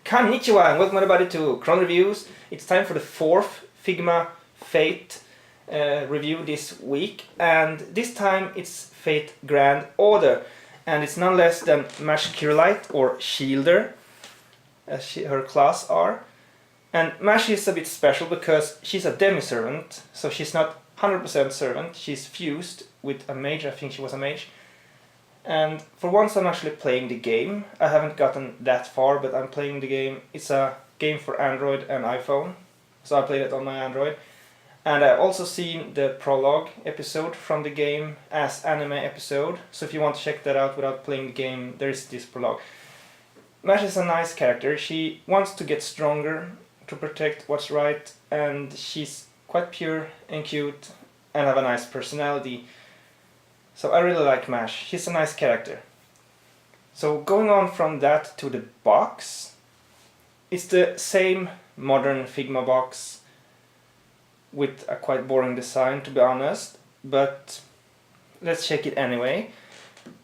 Konnichiwa and welcome everybody to Cron Reviews. It's time for the fourth Figma Fate review this week, and this time it's Fate Grand Order, and it's none less than Mash Kyrielight, or Shielder, as her class are. And Mash is a bit special because she's a demi-servant, so she's not 100% servant, she's fused with a mage. I think she was a mage. And for once I'm actually playing the game. I haven't gotten that far, but I'm playing the game. It's a game for Android and iPhone, so I played it on my Android. And I've also seen the prologue episode from the game as anime episode, so if you want to check that out without playing the game, there is this prologue. Mash is a nice character. She wants to get stronger to protect what's right, and she's quite pure and cute and have a nice personality. So I really like Mash. She's a nice character. So going on from that to the box, it's the same modern Figma box with a quite boring design, to be honest, but let's check it anyway.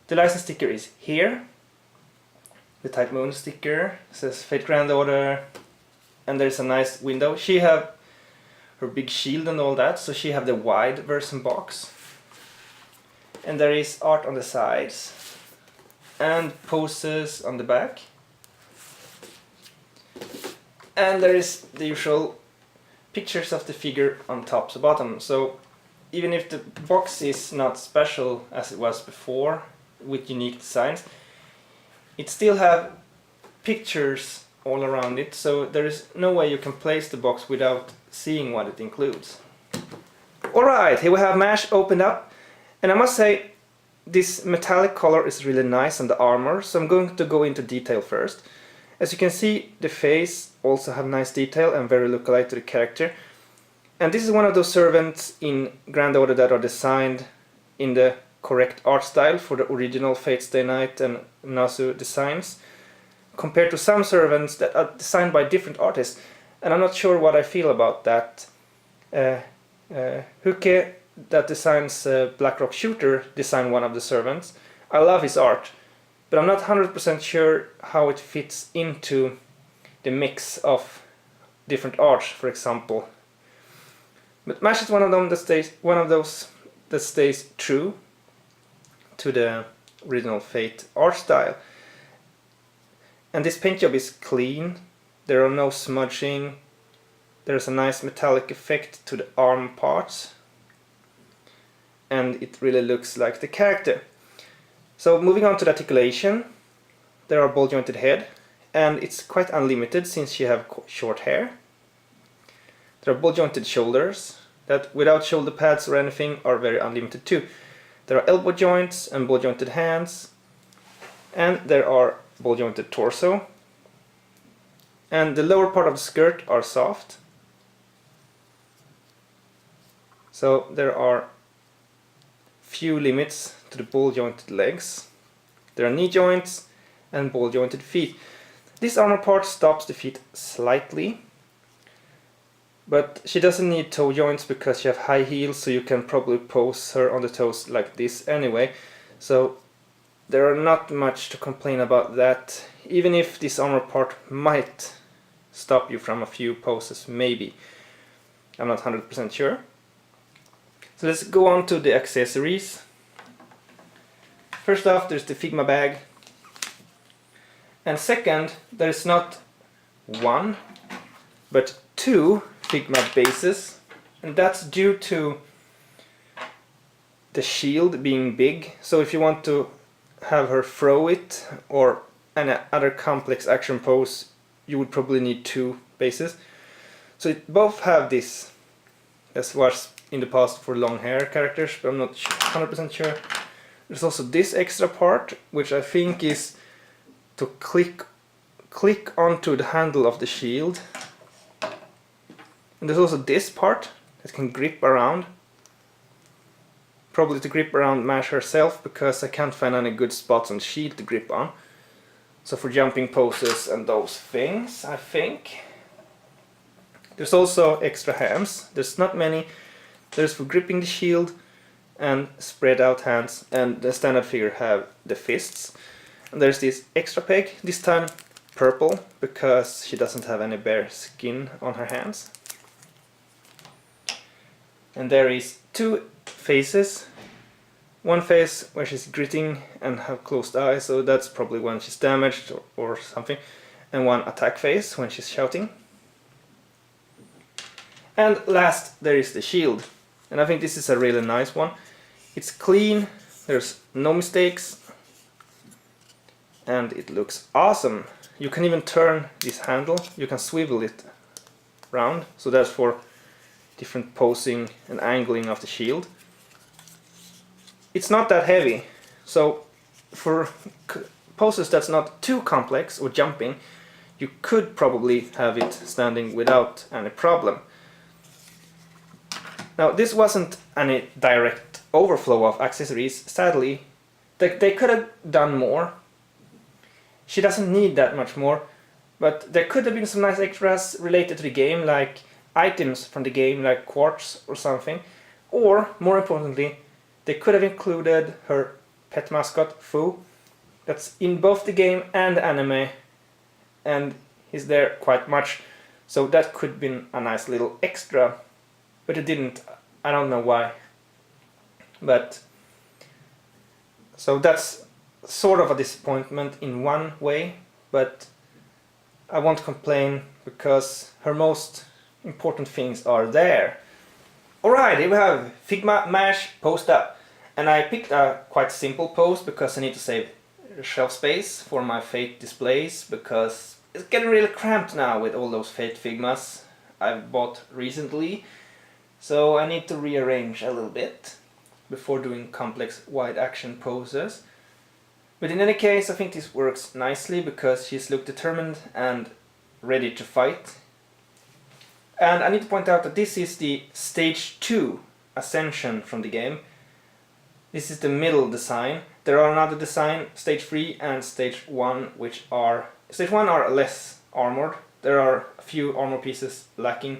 The license sticker is here. The Type Moon sticker says Fate Grand Order, and there's a nice window. She have her big shield and all that, so she have the wide version box. And there is art on the sides and poses on the back. And there is the usual pictures of the figure on top to bottom. So even if the box is not special as it was before with unique designs, it still have pictures all around it, so there is no way you can place the box without seeing what it includes. Alright, here we have Mash opened up. And I must say, this metallic color is really nice on the armor, so I'm going to go into detail first. As you can see, the face also have nice detail and very lookalike to the character. And this is one of those servants in Grand Order that are designed in the correct art style for the original Fate Stay Night and Nasu designs, compared to some servants that are designed by different artists. And I'm not sure what I feel about that. Huke, that designs Blackrock Shooter, designed one of the servants. I love his art, but I'm not 100% sure how it fits into the mix of different arts, for example. But Mash is one of them that stays true to the original Fate art style. And this paint job is clean. There are no smudging. There's a nice metallic effect to the arm parts, and it really looks like the character. So moving on to the articulation, there are ball jointed head, and it's quite unlimited since she have short hair. There are ball jointed shoulders that without shoulder pads or anything are very unlimited too. There are elbow joints and ball jointed hands, and there are ball jointed torso, and the lower part of the skirt are soft. So there are few limits to the ball jointed legs. There are knee joints and ball jointed feet. This armor part stops the feet slightly, but she doesn't need toe joints because she have high heels, so you can probably pose her on the toes like this anyway. So there are not much to complain about that, even if this armor part might stop you from a few poses, maybe. I'm not 100% sure. So let's go on to the accessories. First off, there's the Figma bag. And second, there's not one, but two Figma bases. And that's due to the shield being big. So if you want to have her throw it or any other complex action pose, you would probably need two bases. So it both have this, as was in the past for long hair characters, but I'm not 100% sure. There's also this extra part, which I think is to click onto the handle of the shield. And there's also this part that can grip around. Probably to grip around Mash herself, because I can't find any good spots on the shield to grip on. So for jumping poses and those things, I think. There's also extra hands. There's not many. There's for gripping the shield and spread out hands, and the standard figure have the fists. And there's this extra peg. This time purple because she doesn't have any bare skin on her hands. And there is two faces. One face where she's gritting and have closed eyes, so that's probably when she's damaged or something. And one attack face when she's shouting. And last there is the shield. And I think this is a really nice one. It's clean, there's no mistakes, and it looks awesome. You can even turn this handle, you can swivel it round, so that's for different posing and angling of the shield. It's not that heavy, so for poses that's not too complex or jumping, you could probably have it standing without any problem. Now this wasn't any direct overflow of accessories, sadly. They could have done more. She doesn't need that much more, but there could have been some nice extras related to the game, like items from the game, like quartz or something. Or, more importantly, they could have included her pet mascot, Fu, that's in both the game and the anime, and he's there quite much, so that could have been a nice little extra, but it didn't. I don't know why. But so that's sort of a disappointment in one way, but I won't complain because her most important things are there. Alright, here we have Figma Mesh Post Up, and I picked a quite simple pose because I need to save shelf space for my Fate displays, because it's getting really cramped now with all those Fate Figmas I've bought recently, so I need to rearrange a little bit before doing complex wide action poses. But in any case, I think this works nicely because she's looked determined and ready to fight. And I need to point out that this is the Stage 2 Ascension from the game. This is the middle design. There are another design, Stage 3 and Stage 1, which are... Stage 1 are less armored. There are a few armor pieces lacking.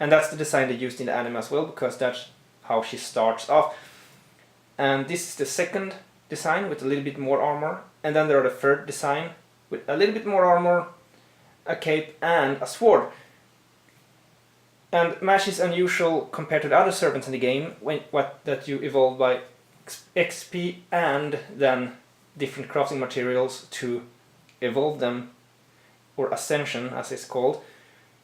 And that's the design they used in the anime as well, because that's how she starts off. And this is the second design with a little bit more armor. And then there are the third design with a little bit more armor, a cape and a sword. And Mash is unusual compared to the other servants in the game, that you evolve by XP and then different crafting materials to evolve them, or ascension as it's called,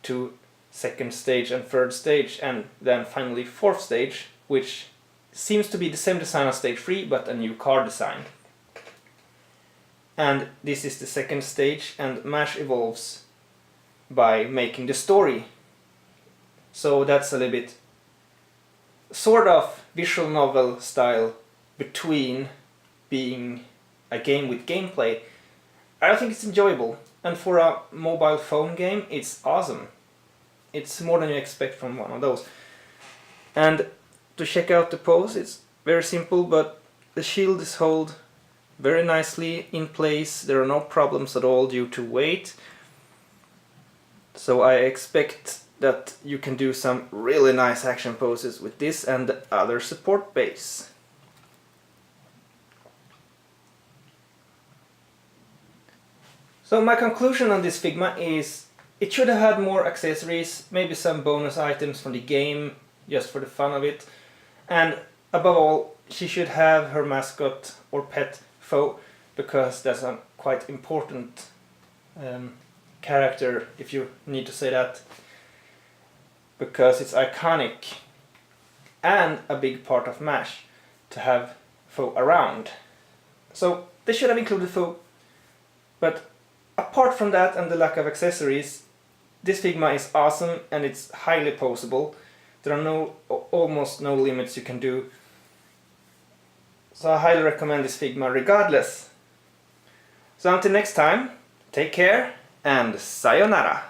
to second stage and third stage, and then finally fourth stage, which seems to be the same design as Stage 3 but a new card design. And this is the second stage, and Mash evolves by making the story. So that's a little bit sort of visual novel style between being a game with gameplay. I think it's enjoyable, and for a mobile phone game it's awesome. It's more than you expect from one of those. And to check out the pose, it's very simple, but the shield is held very nicely in place. There are no problems at all due to weight. So I expect that you can do some really nice action poses with this and the other support base. So my conclusion on this Figma is it should have had more accessories, maybe some bonus items from the game, just for the fun of it. And above all, she should have her mascot or pet foe, because that's a quite important character, if you need to say that, because it's iconic and a big part of Mash to have foe around. So they should have included foe, but apart from that and the lack of accessories, this Figma is awesome and it's highly poseable. There are almost no limits you can do. So I highly recommend this Figma regardless. So until next time, take care and sayonara!